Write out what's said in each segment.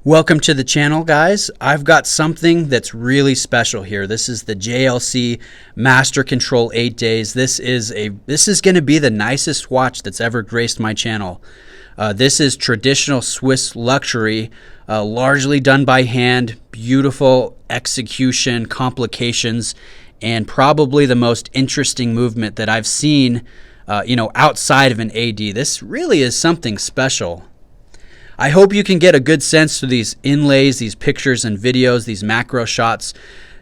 Welcome to the channel, guys. I've got something that's really special here. This is the JLC Master Control 8 Days. This is going to be the nicest watch that's ever graced my channel. This is traditional Swiss luxury, largely done by hand, beautiful execution, complications, and probably the most interesting movement that I've seen, outside of an AD. This really is something special. I hope you can get a good sense through these inlays, these pictures and videos, these macro shots,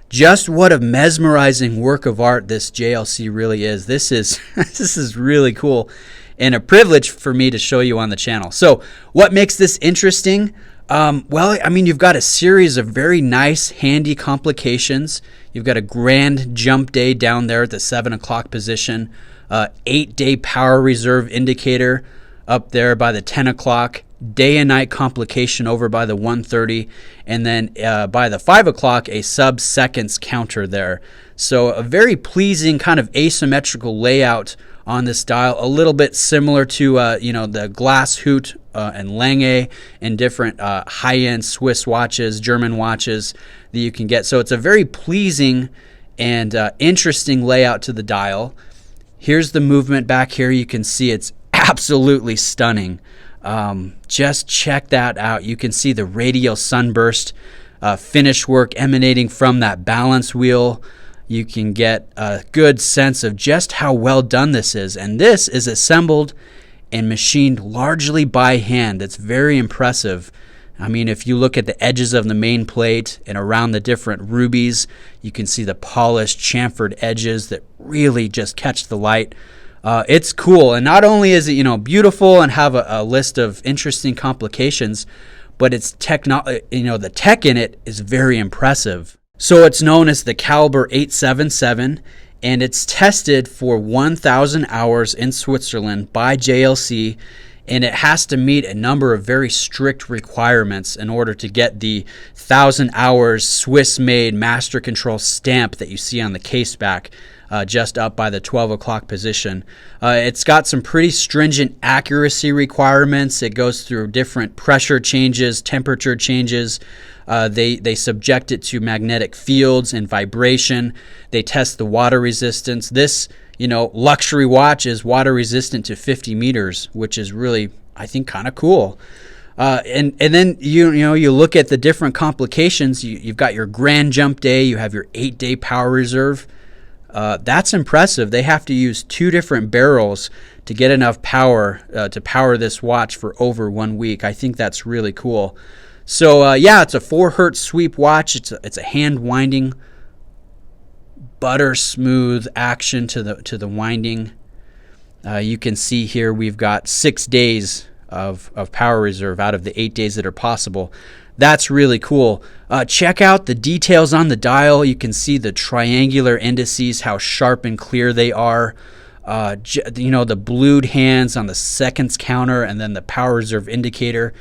just what a mesmerizing work of art this JLC really is. This is really cool and a privilege for me to show you on the channel. So what makes this interesting? You've got a series of very nice, handy complications. You've got a grand jump day down there at the 7 o'clock position, 8-day power reserve indicator up there by the 10 o'clock, day and night complication over by the 1:30, and then by the 5 o'clock, a sub-seconds counter there. So a very pleasing kind of asymmetrical layout on this dial, a little bit similar to the glass hoot and Lange and different high-end Swiss watches, German watches that you can get. So it's a very pleasing and interesting layout to the dial. Here's the movement back here. You can see it's absolutely stunning. Just check that out. You can see the radial sunburst finish work emanating from that balance wheel. You can get a good sense of just how well done this is. And this is assembled and machined largely by hand. It's very impressive. I mean, if you look at the edges of the main plate and around the different rubies, you can see the polished chamfered edges that really just catch the light. It's cool, and not only is it beautiful and have a list of interesting complications, but it's the tech in it is very impressive. So it's known as the Caliber 877, and it's tested for 1,000 hours in Switzerland by JLC, and it has to meet a number of very strict requirements in order to get the 1,000 hours Swiss-made Master Control stamp that you see on the case back. Just up by the 12 o'clock position. It's got some pretty stringent accuracy requirements. It goes through different pressure changes, temperature changes. They subject it to magnetic fields and vibration. They test the water resistance. This, luxury watch is water resistant to 50 meters, which is really, I think, kind of cool. And then you look at the different complications. You've got your grand jump day. You have your 8-day power reserve. That's impressive. They have to use 2 different barrels to get enough power to power this watch for over 1 week. I think that's really cool. So it's a 4 hertz sweep watch. It's a hand winding, butter smooth action to the winding. You can see here we've got 6 days of power reserve out of the 8 days that are possible. That's really cool. Check out the details on the dial. You can see the triangular indices, how sharp and clear they are. The blued hands on the seconds counter and then the power reserve indicator.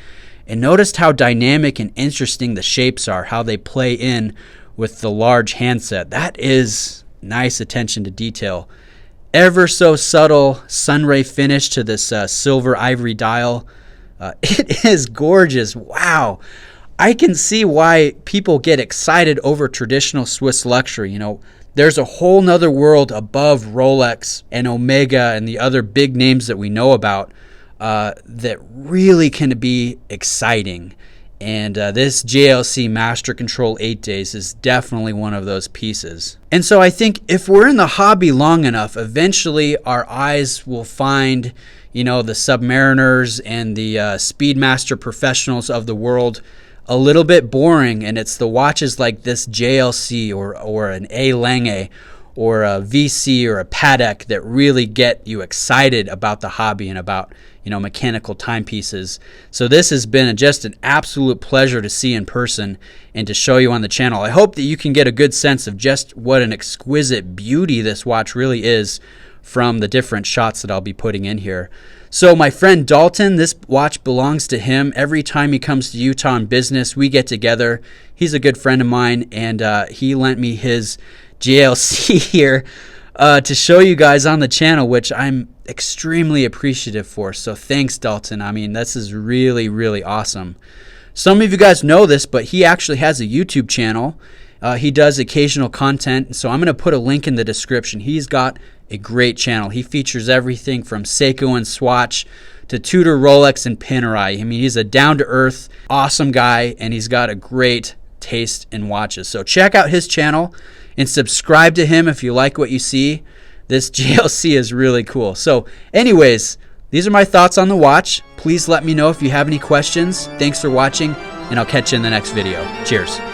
And notice how dynamic and interesting the shapes are, how they play in with the large handset. That is nice attention to detail. Ever so subtle sunray finish to this silver ivory dial. It is gorgeous. Wow. I can see why people get excited over traditional Swiss luxury. There's a whole nother world above Rolex and Omega and the other big names that we know about that really can be exciting. And this JLC Master Control 8 Days is definitely one of those pieces. And so I think if we're in the hobby long enough, eventually our eyes will find, the Submariners and the Speedmaster professionals of the world a little bit boring, and it's the watches like this JLC or an A. Lange or a VC or a Patek that really get you excited about the hobby and about mechanical timepieces. So this has been just an absolute pleasure to see in person and to show you on the channel. I hope that you can get a good sense of just what an exquisite beauty this watch really is from the different shots that I'll be putting in here. So my friend Dalton, this watch belongs to him. Every time he comes to Utah on business, we get together. He's a good friend of mine, and he lent me his JLC here to show you guys on the channel, which I'm extremely appreciative for. So thanks, Dalton. I mean, this is really, really awesome. Some of you guys know this, but he actually has a YouTube channel. He does occasional content, so I'm going to put a link in the description. He's got a great channel. He features everything from Seiko and Swatch to Tudor, Rolex, and Panerai. I mean, he's a down-to-earth, awesome guy, and he's got a great taste in watches. So check out his channel and subscribe to him if you like what you see. This JLC is really cool. So anyways, these are my thoughts on the watch. Please let me know if you have any questions. Thanks for watching, and I'll catch you in the next video. Cheers.